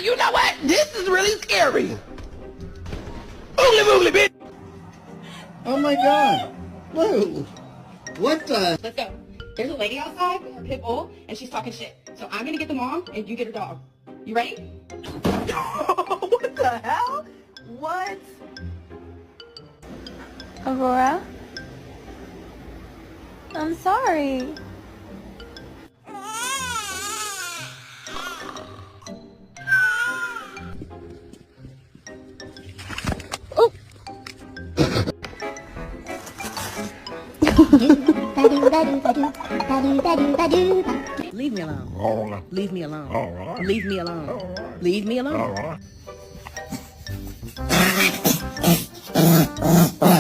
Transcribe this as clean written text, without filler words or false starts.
You know what? This is really scary. Oogly boogly, bitch. Oh my God. Blue. What the? Let's go. There's a lady outside with her pit bull, and she's talking shit. So I'm gonna get the mom, and you get her dog. You ready? What the hell? What? Aurora? I'm sorry. Leave me alone. Leave me alone. Leave me alone. Leave me alone.